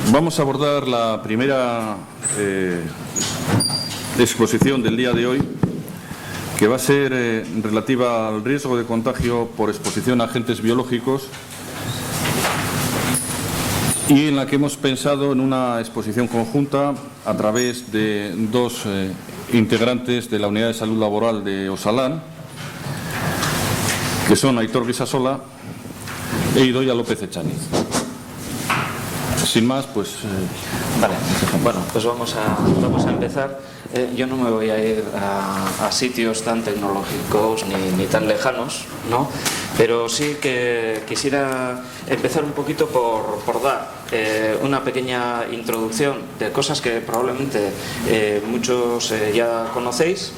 Vamos a abordar la primera exposición del día de hoy, que va a ser relativa al riesgo de contagio por exposición a agentes biológicos, y en la que hemos pensado en una exposición conjunta a través de dos integrantes de la Unidad de Salud Laboral de Osalán, que son Aitor Guisasola e Idoia López Echaniz. Sin más, pues... Vale, bueno, pues vamos a empezar. Yo no me voy a ir a sitios tan tecnológicos ni tan lejanos, ¿no? Pero sí que quisiera empezar un poquito por dar una pequeña introducción de cosas que probablemente muchos ya conocéis,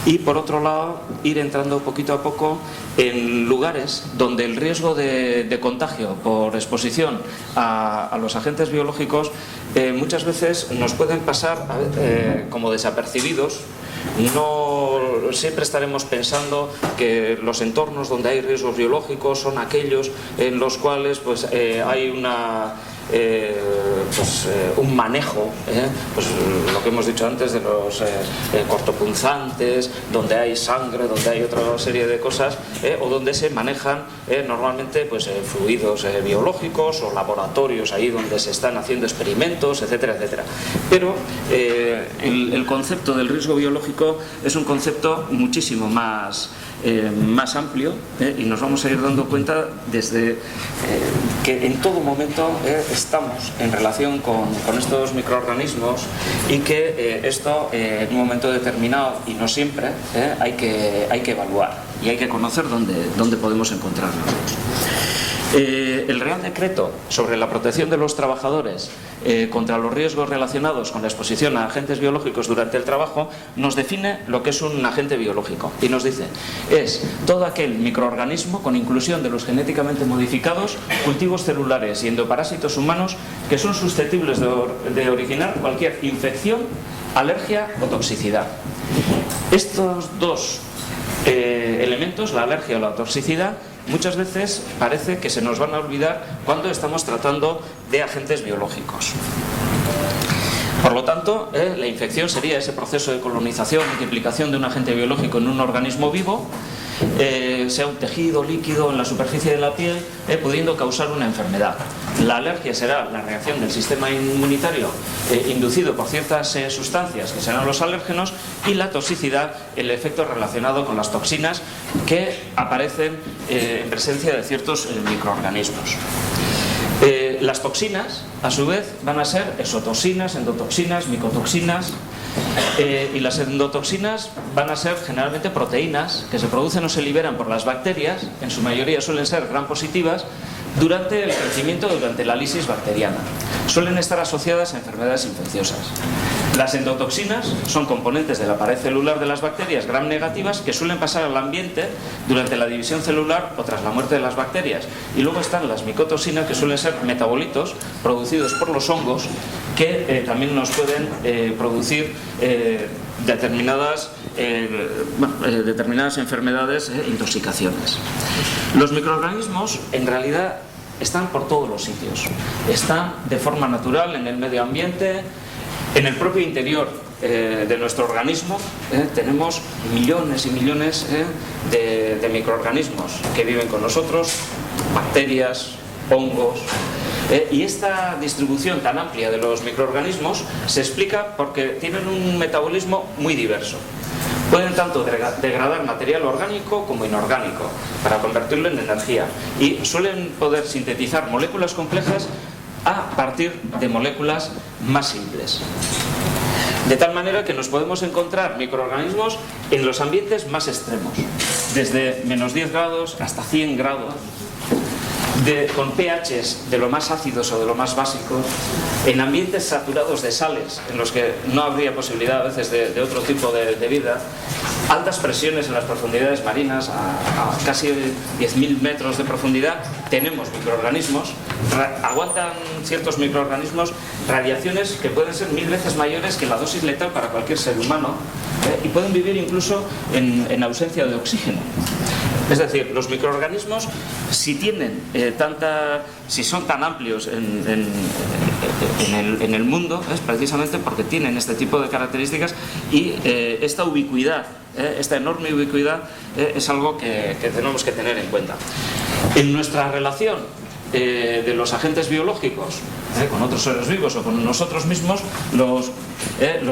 y por otro lado ir entrando poquito a poco en lugares donde el riesgo de contagio por exposición a los agentes biológicos muchas veces nos pueden pasar como desapercibidos. No siempre estaremos pensando que los entornos donde hay riesgos biológicos son aquellos en los cuales pues hay un manejo, pues lo que hemos dicho antes de los cortopunzantes, donde hay sangre, donde hay otra serie de cosas, o donde se manejan normalmente pues fluidos biológicos, o laboratorios ahí donde se están haciendo experimentos, etcétera, etcétera. Pero el concepto del riesgo biológico es un concepto muchísimo más amplio, y nos vamos a ir dando cuenta desde que en todo momento estamos en relación con estos microorganismos, y que esto en un momento determinado, y no siempre, hay que evaluar y hay que conocer dónde podemos encontrarnos. El Real Decreto sobre la protección de los trabajadores contra los riesgos relacionados con la exposición a agentes biológicos durante el trabajo nos define lo que es un agente biológico, y nos dice: es todo aquel microorganismo con inclusión de los genéticamente modificados, cultivos celulares y endoparásitos humanos que son susceptibles de originar cualquier infección, alergia o toxicidad. Estos dos elementos, la alergia o la toxicidad, muchas veces parece que se nos van a olvidar cuando estamos tratando de agentes biológicos. Por lo tanto, la infección sería ese proceso de colonización, multiplicación de un agente biológico en un organismo vivo, sea un tejido líquido en la superficie de la piel, pudiendo causar una enfermedad. La alergia será la reacción del sistema inmunitario inducido por ciertas sustancias que serán los alérgenos, y la toxicidad, el efecto relacionado con las toxinas que aparecen en presencia de ciertos microorganismos. Las toxinas, a su vez, van a ser exotoxinas, endotoxinas, micotoxinas, y las endotoxinas van a ser generalmente proteínas que se producen o se liberan por las bacterias. En su mayoría suelen ser gram positivas durante el crecimiento, durante la lisis bacteriana. Suelen estar asociadas a enfermedades infecciosas. Las endotoxinas son componentes de la pared celular de las bacterias gram negativas que suelen pasar al ambiente durante la división celular o tras la muerte de las bacterias. Y luego están las micotoxinas, que suelen ser metabolitos producidos por los hongos, que también nos pueden producir determinadas enfermedades, intoxicaciones. Los microorganismos en realidad están por todos los sitios. Están de forma natural en el medio ambiente, en el propio interior de nuestro organismo. Tenemos millones y millones de microorganismos que viven con nosotros, bacterias, hongos. Y esta distribución tan amplia de los microorganismos se explica porque tienen un metabolismo muy diverso. Pueden tanto degradar material orgánico como inorgánico para convertirlo en energía, y suelen poder sintetizar moléculas complejas a partir de moléculas más simples. De tal manera que nos podemos encontrar microorganismos en los ambientes más extremos, desde menos 10 grados hasta 100 grados, con pHs de lo más ácidos o de lo más básicos, en ambientes saturados de sales en los que no habría posibilidad a veces de otro tipo de vida, altas presiones en las profundidades marinas, a casi 10.000 metros de profundidad. Tenemos microorganismos, aguantan ciertos microorganismos radiaciones que pueden ser 1000 veces mayores que la dosis letal para cualquier ser humano, y pueden vivir incluso en ausencia de oxígeno. Es decir, los microorganismos, si son tan amplios en el mundo, es precisamente porque tienen este tipo de características, y esta ubicuidad, esta enorme ubicuidad, es algo que tenemos que tener en cuenta. En nuestra relación de los agentes biológicos con otros seres vivos o con nosotros mismos, los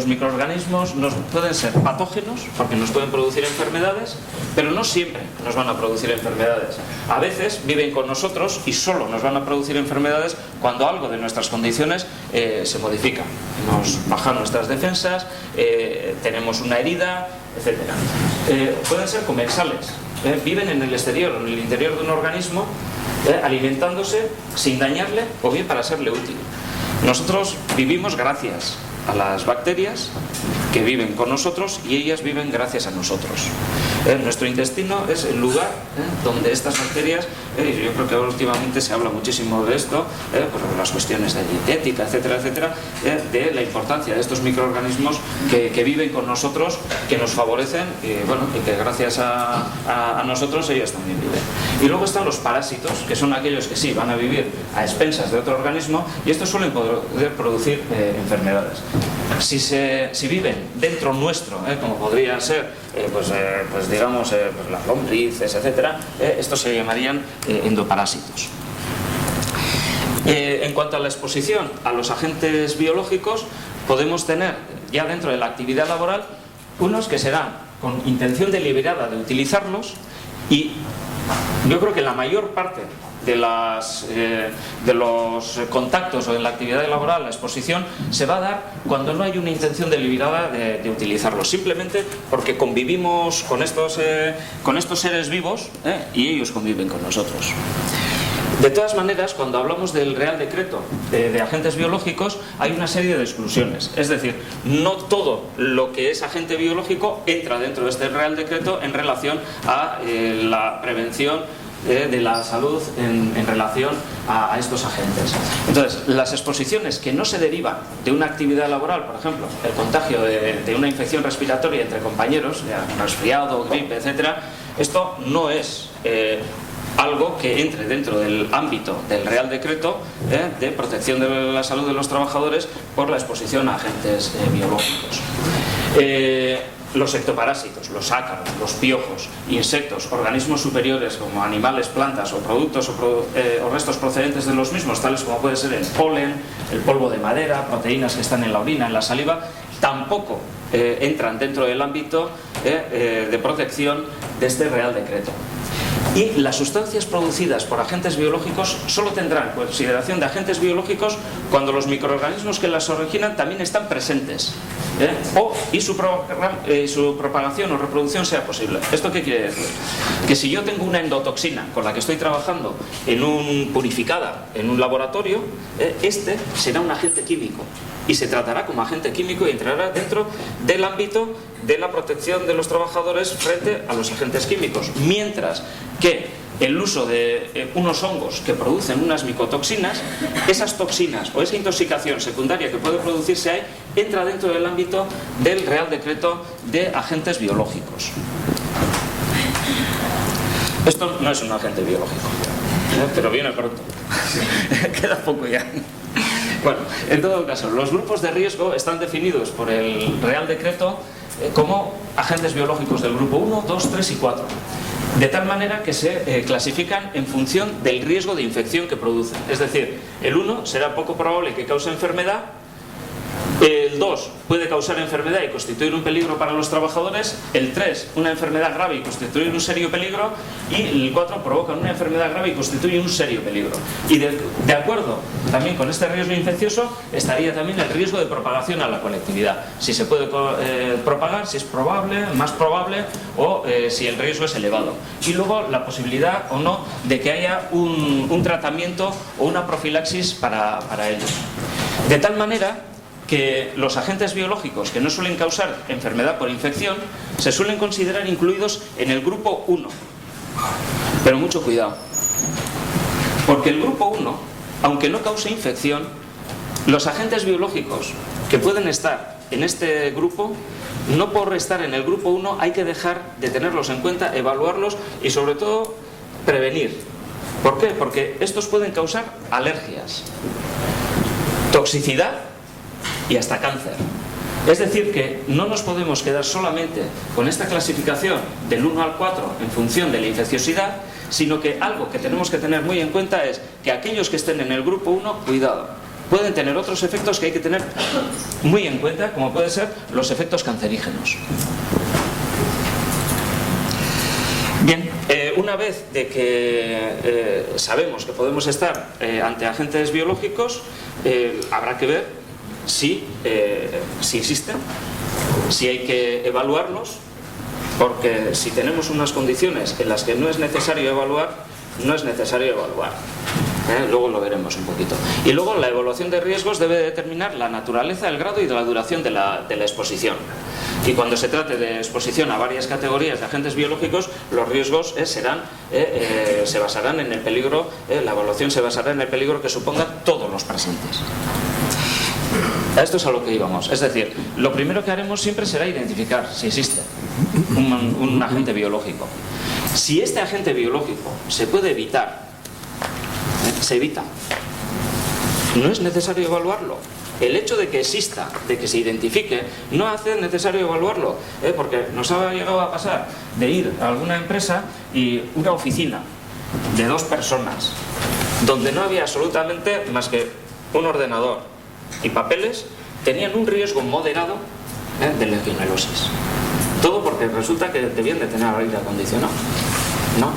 microorganismos pueden ser patógenos porque nos pueden producir enfermedades, pero no siempre nos van a producir enfermedades. A veces viven con nosotros y solo nos van a producir enfermedades cuando algo de nuestras condiciones se modifica. Nos bajan nuestras defensas, tenemos una herida, etc. Pueden ser comensales, viven en el exterior o en el interior de un organismo, alimentándose sin dañarle o bien para serle útil. Nosotros vivimos gracias a las bacterias que viven con nosotros y ellas viven gracias a nosotros. Nuestro intestino es el lugar donde estas bacterias, yo creo que últimamente se habla muchísimo de esto, por las cuestiones de dietética, etcétera, etcétera, de la importancia de estos microorganismos que viven con nosotros, que nos favorecen y que gracias a nosotros ellas también viven. Y luego están los parásitos, que son aquellos que sí van a vivir a expensas de otro organismo, y estos suelen poder producir enfermedades. Si viven dentro nuestro, como podrían ser digamos las lombrices, etcétera, estos se llamarían endoparásitos. En cuanto a la exposición a los agentes biológicos, podemos tener ya dentro de la actividad laboral unos que serán con intención deliberada de utilizarlos, y yo creo que la mayor parte de los contactos o en la actividad laboral, la exposición, se va a dar cuando no hay una intención deliberada de utilizarlos, simplemente porque convivimos con estos seres vivos y ellos conviven con nosotros. De todas maneras, cuando hablamos del Real Decreto de agentes biológicos, hay una serie de exclusiones. Es decir, no todo lo que es agente biológico entra dentro de este Real Decreto en relación a la prevención de la salud en relación a estos agentes. Entonces, las exposiciones que no se derivan de una actividad laboral, por ejemplo, el contagio de una infección respiratoria entre compañeros, resfriado, gripe, etcétera, esto no es algo que entre dentro del ámbito del Real Decreto de protección de la salud de los trabajadores por la exposición a agentes biológicos. Los ectoparásitos, los ácaros, los piojos, insectos, organismos superiores como animales, plantas o productos o restos procedentes de los mismos, tales como puede ser el polen, el polvo de madera, proteínas que están en la orina, en la saliva, tampoco entran dentro del ámbito de protección de este Real Decreto. Y las sustancias producidas por agentes biológicos solo tendrán consideración de agentes biológicos cuando los microorganismos que las originan también están presentes, y su propagación o reproducción sea posible. ¿Esto qué quiere decir? Que si yo tengo una endotoxina con la que estoy trabajando purificada en un laboratorio, este será un agente químico y se tratará como agente químico y entrará dentro del ámbito de la protección de los trabajadores frente a los agentes químicos, mientras que el uso de unos hongos que producen unas micotoxinas, esas toxinas o esa intoxicación secundaria que puede producirse ahí entra dentro del ámbito del Real Decreto de agentes biológicos. Esto no es un agente biológico, pero viene pronto. Queda poco ya. Bueno, en todo caso, los grupos de riesgo están definidos por el Real Decreto como agentes biológicos del grupo 1, 2, 3 y 4. De tal manera que se clasifican en función del riesgo de infección que producen. Es decir, el 1 será poco probable que cause enfermedad, el 2 puede causar enfermedad y constituir un peligro para los trabajadores, el 3 una enfermedad grave y constituir un serio peligro, y el 4 provoca una enfermedad grave y constituye un serio peligro. Y de acuerdo también con este riesgo infeccioso estaría también el riesgo de propagación a la colectividad. Si se puede propagar, si es probable, más probable, o si el riesgo es elevado. Y luego la posibilidad o no de que haya un tratamiento o una profilaxis para ello. De tal manera que los agentes biológicos que no suelen causar enfermedad por infección se suelen considerar incluidos en el grupo 1. Pero mucho cuidado, porque el grupo 1, aunque no cause infección, los agentes biológicos que pueden estar en este grupo, no por estar en el grupo 1 hay que dejar de tenerlos en cuenta, evaluarlos y sobre todo prevenir. ¿Por qué? Porque estos pueden causar alergias, toxicidad y hasta cáncer. Es decir, que no nos podemos quedar solamente con esta clasificación del 1 al 4 en función de la infecciosidad, sino que algo que tenemos que tener muy en cuenta es que aquellos que estén en el grupo 1, cuidado, pueden tener otros efectos que hay que tener muy en cuenta, como pueden ser los efectos cancerígenos. Bien, una vez de que sabemos que podemos estar ante agentes biológicos, habrá que ver si existen, si hay que evaluarlos, porque si tenemos unas condiciones en las que no es necesario evaluar, no es necesario evaluar. Luego lo veremos un poquito. Y luego la evaluación de riesgos debe determinar la naturaleza, el grado y la duración de la exposición. Y cuando se trate de exposición a varias categorías de agentes biológicos, los riesgos se basarán en el peligro, la evaluación se basará en el peligro que supongan todos los presentes. A esto es a lo que íbamos. Es decir, lo primero que haremos siempre será identificar si existe un agente biológico. Si este agente biológico se puede evitar, se evita. No es necesario evaluarlo. El hecho de que exista, de que se identifique, no hace necesario evaluarlo, porque nos ha llegado a pasar de ir a alguna empresa y una oficina de 2 personas, donde no había absolutamente más que un ordenador y papeles, tenían un riesgo moderado de legionelosis. Todo porque resulta que debían de tener aire acondicionado, ¿no?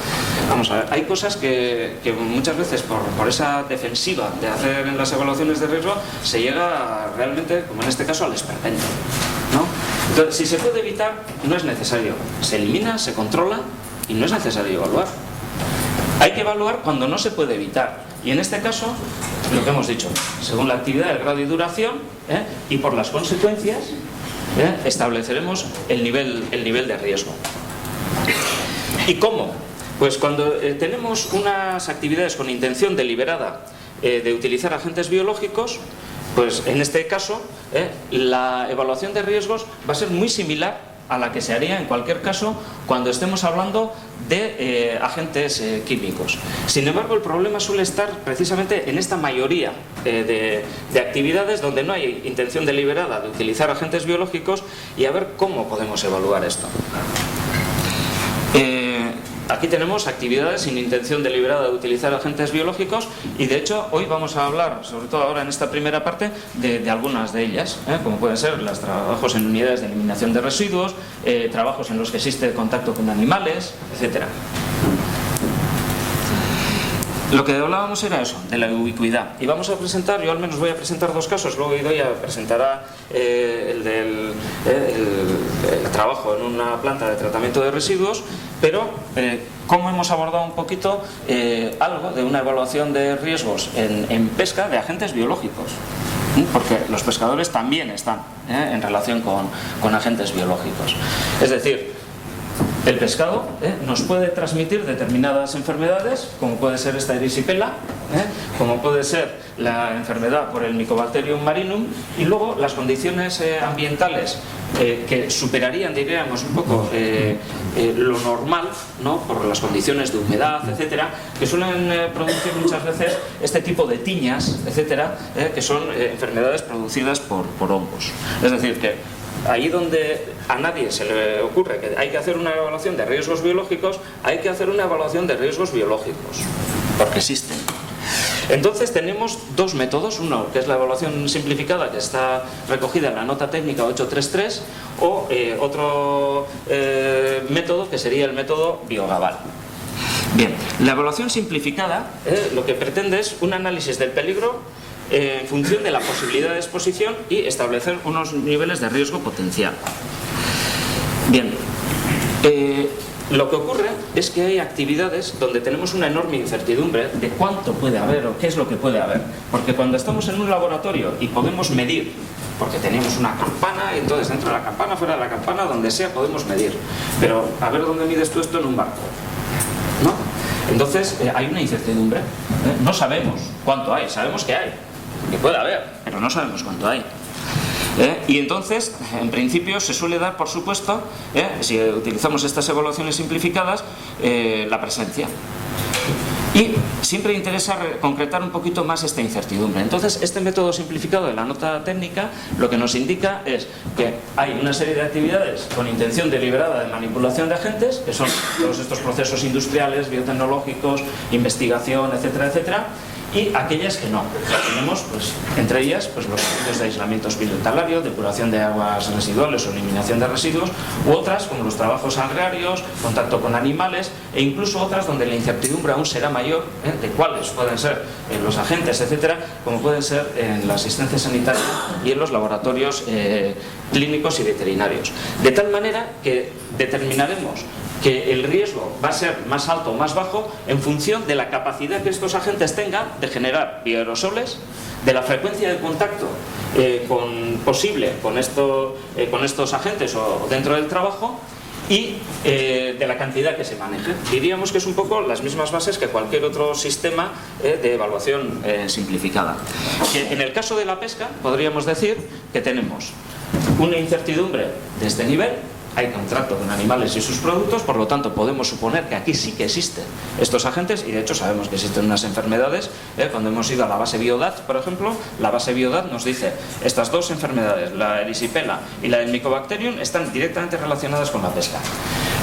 Vamos a ver, hay cosas que muchas veces por esa defensiva de hacer en las evaluaciones de riesgo se llega realmente, como en este caso, al esperpento, ¿no? Entonces, si se puede evitar, no es necesario. Se elimina, se controla y no es necesario evaluar. Hay que evaluar cuando no se puede evitar. Y en este caso, lo que hemos dicho, según la actividad, el grado y duración, y por las consecuencias, estableceremos el nivel de riesgo. ¿Y cómo? Pues cuando tenemos unas actividades con intención deliberada de utilizar agentes biológicos, pues en este caso la evaluación de riesgos va a ser muy similar a la que se haría en cualquier caso cuando estemos hablando de agentes químicos. Sin embargo, el problema suele estar precisamente en esta mayoría de actividades donde no hay intención deliberada de utilizar agentes biológicos, y a ver cómo podemos evaluar esto. Aquí tenemos actividades sin intención deliberada de utilizar agentes biológicos, y de hecho hoy vamos a hablar, sobre todo ahora en esta primera parte, de algunas de ellas, como pueden ser los trabajos en unidades de eliminación de residuos, trabajos en los que existe contacto con animales, etcétera. Lo que hablábamos era eso, de la ubicuidad. Y vamos a presentar, yo al menos voy a presentar 2 casos, luego Idoia presentará el trabajo en una planta de tratamiento de residuos, pero cómo hemos abordado un poquito algo de una evaluación de riesgos en pesca de agentes biológicos. Porque los pescadores también están en relación con agentes biológicos. Es decir, el pescado nos puede transmitir determinadas enfermedades, como puede ser esta erisipela, como puede ser la enfermedad por el Mycobacterium marinum, y luego las condiciones ambientales que superarían, diríamos, un poco lo normal, ¿no? Por las condiciones de humedad, etcétera, que suelen producir muchas veces este tipo de tiñas, etcétera, que son enfermedades producidas por hongos. Es decir, que ahí donde a nadie se le ocurre que hay que hacer una evaluación de riesgos biológicos, hay que hacer una evaluación de riesgos biológicos, porque existen. Entonces tenemos 2 métodos, uno que es la evaluación simplificada, que está recogida en la nota técnica 833, o otro método que sería el método Biogabal. Bien, la evaluación simplificada lo que pretende es un análisis del peligro en función de la posibilidad de exposición y establecer unos niveles de riesgo potencial. Bien, lo que ocurre es que hay actividades donde tenemos una enorme incertidumbre de cuánto puede haber o qué es lo que puede haber, porque cuando estamos en un laboratorio y podemos medir, porque tenemos una campana y entonces dentro de la campana, fuera de la campana, donde sea podemos medir, pero a ver dónde mides tú esto en un barco, ¿no? Entonces hay una incertidumbre, no sabemos cuánto hay, sabemos que hay, que puede haber, pero no sabemos cuánto hay. Y entonces, en principio, se suele dar, por supuesto, si utilizamos estas evaluaciones simplificadas, la presencia. Y siempre interesa concretar un poquito más esta incertidumbre. Entonces, este método simplificado de la nota técnica lo que nos indica es que hay una serie de actividades con intención deliberada de manipulación de agentes, que son todos estos procesos industriales, biotecnológicos, investigación, etcétera, etcétera, y aquellas que no. Tenemos, pues, entre ellas, pues, los estudios de aislamiento hospitalario, depuración de aguas residuales o eliminación de residuos, u otras como los trabajos agrarios, contacto con animales, e incluso otras donde la incertidumbre aún será mayor, de cuáles pueden ser los agentes, etcétera, como pueden ser en la asistencia sanitaria y en los laboratorios clínicos y veterinarios. De tal manera que determinaremos que el riesgo va a ser más alto o más bajo en función de la capacidad que estos agentes tengan de generar bioaerosoles, de la frecuencia de contacto posible con estos agentes o dentro del trabajo, y de la cantidad que se maneje. Diríamos que es un poco las mismas bases que cualquier otro sistema de evaluación simplificada. Que en el caso de la pesca podríamos decir que tenemos una incertidumbre de este nivel. Hay contrato con animales y sus productos, por lo tanto podemos suponer que aquí sí que existen estos agentes, y de hecho sabemos que existen unas enfermedades. Cuando hemos ido a la base Biodat, por ejemplo, la base Biodat nos dice estas dos enfermedades, la erisipela y la del Mycobacterium, están directamente relacionadas con la pesca.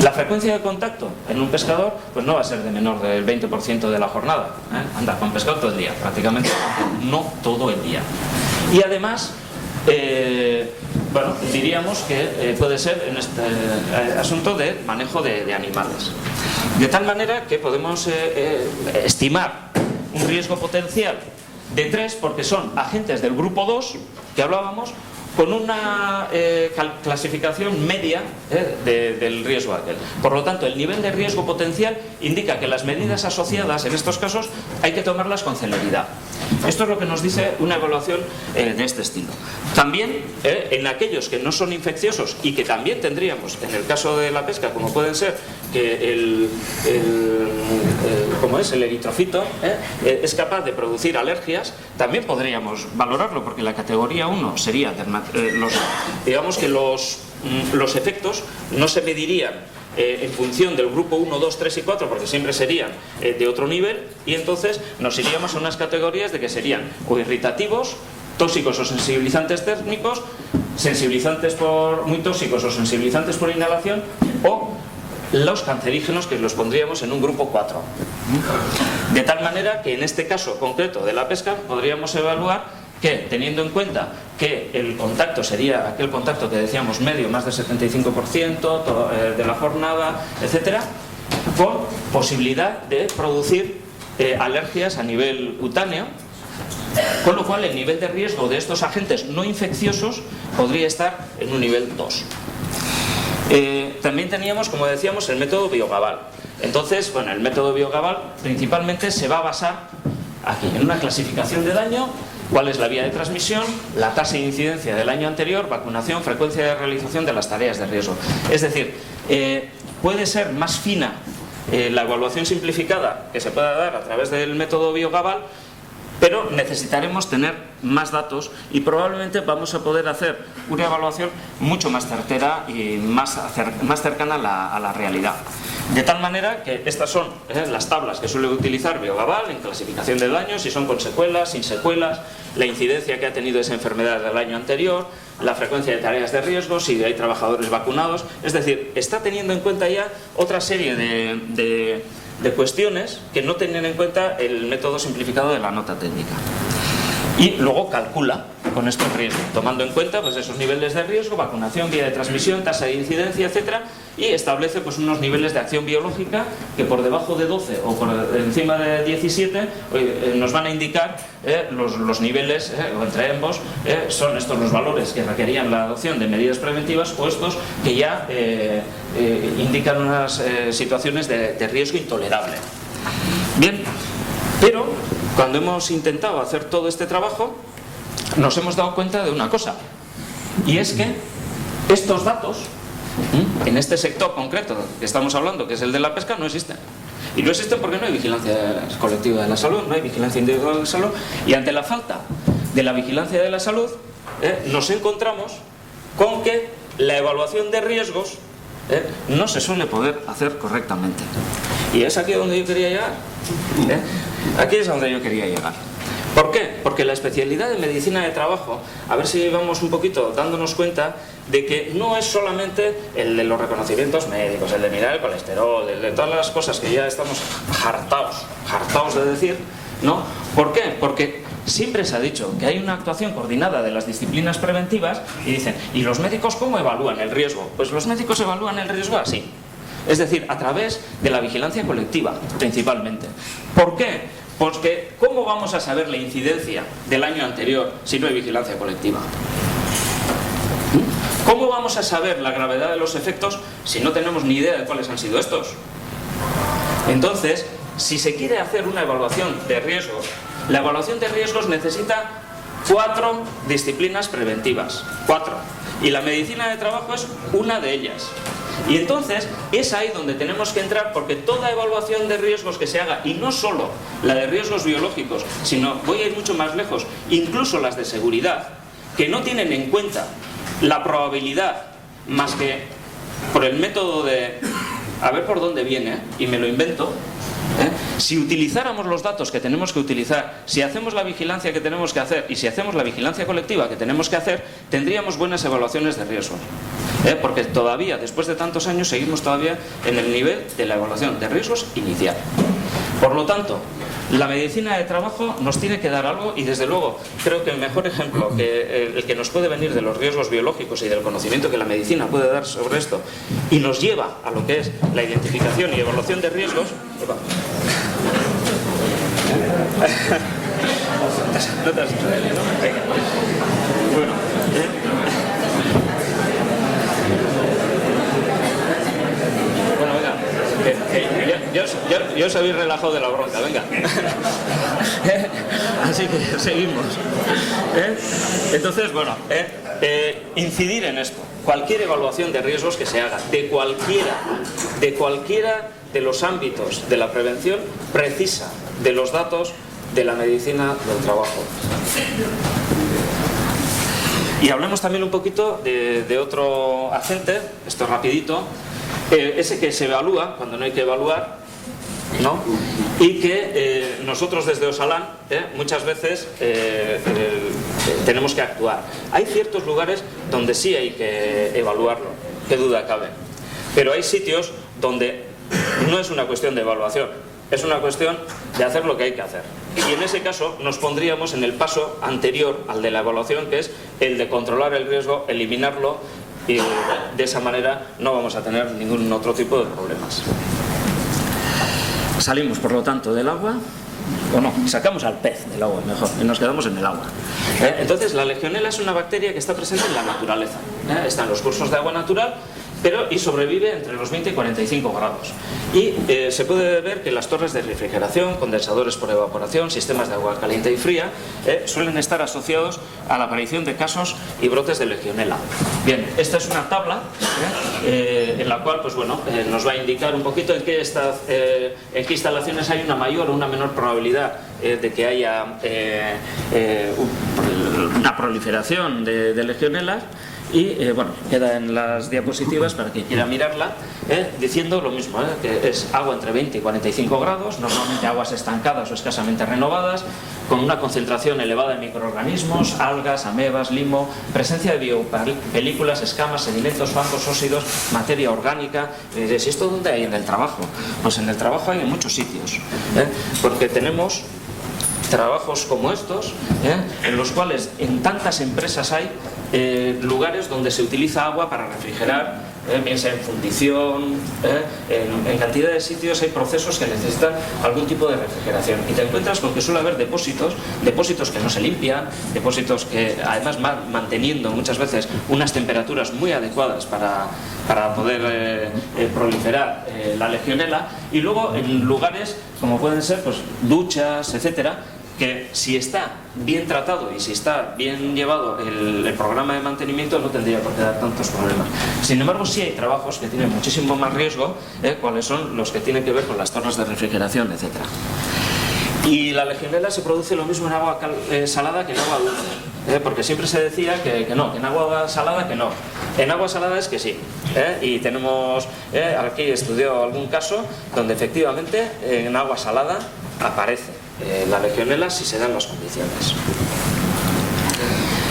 La frecuencia de contacto en un pescador pues no va a ser de menor del 20% de la jornada. Anda con pescado todo el día, prácticamente no todo el día. Y además, bueno, diríamos que puede ser en este asunto de manejo de animales. De tal manera que podemos estimar un riesgo potencial de 3, porque son agentes del grupo 2 que hablábamos, con una clasificación media del riesgo aquel. Por lo tanto, el nivel de riesgo potencial indica que las medidas asociadas en estos casos hay que tomarlas con celeridad. Esto es lo que nos dice una evaluación de este estilo. También en aquellos que no son infecciosos y que también tendríamos en el caso de la pesca, como pueden ser que el eritrofito es capaz de producir alergias, también podríamos valorarlo, porque la categoría 1 sería digamos que los efectos no se medirían en función del grupo 1, 2, 3 y 4, porque siempre serían de otro nivel, y entonces nos iríamos a unas categorías de que serían o irritativos, tóxicos o sensibilizantes térmicos, sensibilizantes muy tóxicos o sensibilizantes por inhalación, o los cancerígenos, que los pondríamos en un grupo 4. De tal manera que en este caso concreto de la pesca podríamos evaluar que, teniendo en cuenta que el contacto sería aquel contacto que decíamos medio, más del 75% de la jornada, etcétera, con posibilidad de producir alergias a nivel cutáneo, con lo cual el nivel de riesgo de estos agentes no infecciosos podría estar en un nivel 2. También teníamos, como decíamos, el método Biogabal. Entonces, bueno, el método Biogabal principalmente se va a basar aquí en una clasificación de daño, cuál es la vía de transmisión, la tasa de incidencia del año anterior, vacunación, frecuencia de realización de las tareas de riesgo. Es decir, puede ser más fina la evaluación simplificada que se pueda dar a través del método Biogabal, pero necesitaremos tener más datos y probablemente vamos a poder hacer una evaluación mucho más certera y más cercana a la realidad. De tal manera que estas son las tablas que suele utilizar Biogabal en clasificación de daños, si son con secuelas, sin secuelas, la incidencia que ha tenido esa enfermedad del año anterior, la frecuencia de tareas de riesgo, si hay trabajadores vacunados. Es decir, está teniendo en cuenta ya otra serie de cuestiones que no tenían en cuenta el método simplificado de la nota técnica. Y luego calcula con estos riesgos, tomando en cuenta pues esos niveles de riesgo, vacunación, vía de transmisión, tasa de incidencia, etcétera, y establece pues unos niveles de acción biológica que por debajo de 12 o por encima de 17 nos van a indicar los niveles, o entre ambos, son estos los valores que requerían la adopción de medidas preventivas, o estos que ya indican unas situaciones de riesgo intolerable. Bien, pero cuando hemos intentado hacer todo este trabajo, nos hemos dado cuenta de una cosa, y es que estos datos, en este sector concreto que estamos hablando, que es el de la pesca, no existen. Y no existen porque no hay vigilancia colectiva de la salud, no hay vigilancia individual de la salud, y ante la falta de la vigilancia de la salud, nos encontramos con que la evaluación de riesgos no se suele poder hacer correctamente. Y es aquí donde yo quería llegar. Aquí es donde yo quería llegar. ¿Por qué? Porque la especialidad de medicina de trabajo, a ver si vamos un poquito dándonos cuenta de que no es solamente el de los reconocimientos médicos, el de mirar el colesterol, el de todas las cosas que ya estamos hartaos de decir, ¿no? ¿Por qué? Porque siempre se ha dicho que hay una actuación coordinada de las disciplinas preventivas y dicen, ¿y los médicos cómo evalúan el riesgo? Pues los médicos evalúan el riesgo así, es decir, a través de la vigilancia colectiva, principalmente. ¿Por qué? Porque ¿cómo vamos a saber la incidencia del año anterior si no hay vigilancia colectiva? ¿Cómo vamos a saber la gravedad de los efectos si no tenemos ni idea de cuáles han sido estos? Entonces, si se quiere hacer una evaluación de riesgos, la evaluación de riesgos necesita 4 disciplinas preventivas. 4. Y la medicina de trabajo es una de ellas. Y entonces es ahí donde tenemos que entrar, porque toda evaluación de riesgos que se haga, y no solo la de riesgos biológicos, sino, voy a ir mucho más lejos, incluso las de seguridad, que no tienen en cuenta la probabilidad más que por el método de a ver por dónde viene y me lo invento. Si utilizáramos los datos que tenemos que utilizar, si hacemos la vigilancia que tenemos que hacer y si hacemos la vigilancia colectiva que tenemos que hacer, tendríamos buenas evaluaciones de riesgos. Porque todavía, después de tantos años, seguimos todavía en el nivel de la evaluación de riesgos inicial. Por lo tanto, la medicina de trabajo nos tiene que dar algo, y desde luego creo que el mejor ejemplo que el que nos puede venir de los riesgos biológicos y del conocimiento que la medicina puede dar sobre esto y nos lleva a lo que es la identificación y evaluación de riesgos. No te has hecho de él, ¿no? Venga. Bueno, yo os habéis relajado de la bronca, venga. Así que seguimos. Entonces, bueno, incidir en esto. Cualquier evaluación de riesgos que se haga, de cualquiera de los ámbitos de la prevención, precisa de los datos de la medicina del trabajo. Y hablemos también un poquito de otro agente, esto rapidito, ese que se evalúa cuando no hay que evaluar, ¿no? Y que nosotros desde Osalan muchas veces tenemos que actuar. Hay ciertos lugares donde sí hay que evaluarlo, qué duda cabe, pero hay sitios donde no es una cuestión de evaluación, es una cuestión de hacer lo que hay que hacer. Y en ese caso nos pondríamos en el paso anterior al de la evaluación, que es el de controlar el riesgo, eliminarlo, y de esa manera no vamos a tener ningún otro tipo de problemas. Salimos, por lo tanto, del agua, o no, sacamos al pez del agua, mejor, y nos quedamos en el agua. Entonces, la legionela es una bacteria que está presente en la naturaleza. Está en los cursos de agua natural, y sobrevive entre los 20 y 45 grados. Y se puede ver que las torres de refrigeración, condensadores por evaporación, sistemas de agua caliente y fría, suelen estar asociados a la aparición de casos y brotes de legionela. Bien, esta es una tabla en la cual, pues bueno, nos va a indicar un poquito en qué instalaciones hay una mayor o una menor probabilidad de que haya una proliferación de legionelas. Y bueno, queda en las diapositivas para quien quiera mirarla, diciendo lo mismo, que es agua entre 20 y 45 grados, normalmente aguas estancadas o escasamente renovadas, con una concentración elevada de microorganismos, algas, amebas, limo, presencia de biopelículas, escamas, sedimentos, fangos, óxidos, materia orgánica. ¿Y esto dónde hay en el trabajo? Pues en el trabajo hay en muchos sitios, porque tenemos trabajos como estos, en los cuales en tantas empresas hay lugares donde se utiliza agua para refrigerar, bien sea en fundición, en cantidad de sitios hay procesos que necesitan algún tipo de refrigeración, y te encuentras con que suele haber depósitos que no se limpian, depósitos que además van manteniendo muchas veces unas temperaturas muy adecuadas para poder proliferar la legionela, y luego en lugares como pueden ser pues duchas, etcétera, que si está bien tratado y si está bien llevado el programa de mantenimiento no tendría por qué dar tantos problemas. Sin embargo, sí hay trabajos que tienen muchísimo más riesgo, cuáles son los que tienen que ver con las torres de refrigeración, etc. Y la legionela se produce lo mismo en agua salada que en agua dulce. porque siempre se decía que no, que en agua salada que no. En agua salada es que sí, y tenemos aquí estudiado algún caso donde efectivamente en agua salada aparece la legionela si se dan las condiciones.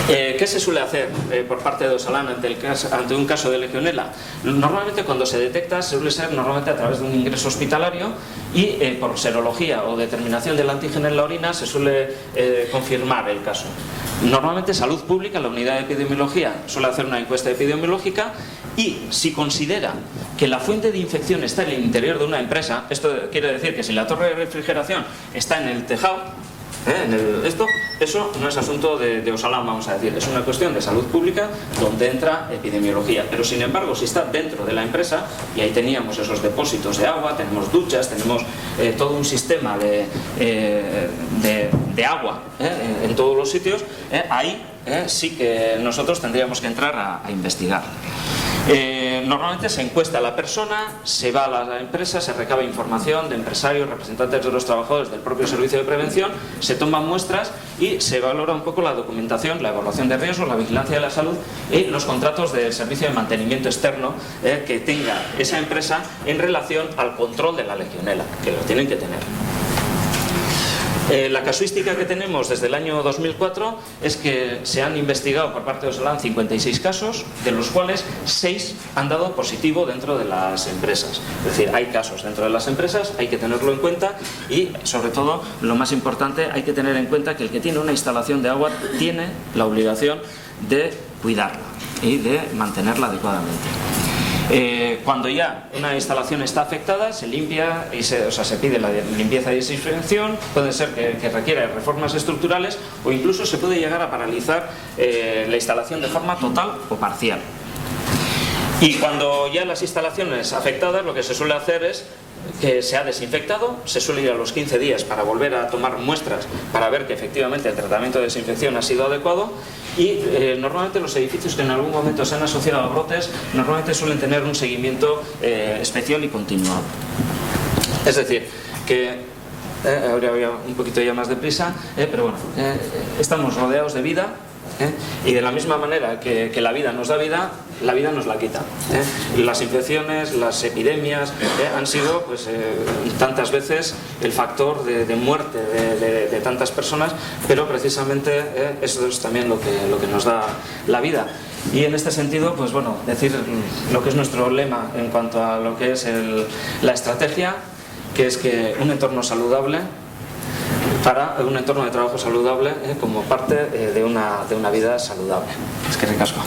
¿Qué se suele hacer por parte de Osalan ante un caso de legionela? Normalmente cuando se detecta suele ser normalmente a través de un ingreso hospitalario y por serología o determinación del antígeno en la orina se suele confirmar el caso. Normalmente Salud Pública, la unidad de epidemiología, suele hacer una encuesta epidemiológica y si considera que la fuente de infección está en el interior de una empresa, esto quiere decir que si la torre de refrigeración está en el tejado, eso no es asunto de Osalan, vamos a decir, es una cuestión de salud pública donde entra epidemiología, pero sin embargo si está dentro de la empresa, y ahí teníamos esos depósitos de agua, tenemos duchas, tenemos todo un sistema de agua en todos los sitios, ahí sí que nosotros tendríamos que entrar a investigar. Normalmente se encuesta a la persona, se va a la empresa, se recaba información de empresarios, representantes de los trabajadores del propio servicio de prevención, se toman muestras y se valora un poco la documentación, la evaluación de riesgos, la vigilancia de la salud y los contratos de servicio de mantenimiento externo que tenga esa empresa en relación al control de la legionela, que lo tienen que tener. La casuística que tenemos desde el año 2004 es que se han investigado por parte de Osalan 56 casos, de los cuales 6 han dado positivo dentro de las empresas. Es decir, hay casos dentro de las empresas, hay que tenerlo en cuenta y, sobre todo, lo más importante, hay que tener en cuenta que el que tiene una instalación de agua tiene la obligación de cuidarla y de mantenerla adecuadamente. Cuando ya una instalación está afectada, se limpia y se pide la limpieza y desinfección, puede ser que requiera reformas estructurales o incluso se puede llegar a paralizar la instalación de forma total o parcial. Y cuando ya las instalaciones afectadas, lo que se suele hacer es que se ha desinfectado, se suele ir a los 15 días para volver a tomar muestras para ver que efectivamente el tratamiento de desinfección ha sido adecuado y normalmente los edificios que en algún momento se han asociado a brotes normalmente suelen tener un seguimiento especial y continuado. Es decir, que ahora voy un poquito ya más deprisa, pero bueno, estamos rodeados de vida. Y de la misma manera que la vida nos da vida, la vida nos la quita. Las infecciones, las epidemias han sido pues, tantas veces el factor de muerte de tantas personas, pero precisamente eso es también lo que nos da la vida. Y en este sentido, pues bueno, decir lo que es nuestro lema en cuanto a lo que es la estrategia, que es que un entorno saludable para un entorno de trabajo saludable como parte de una vida saludable. Es que ricasco.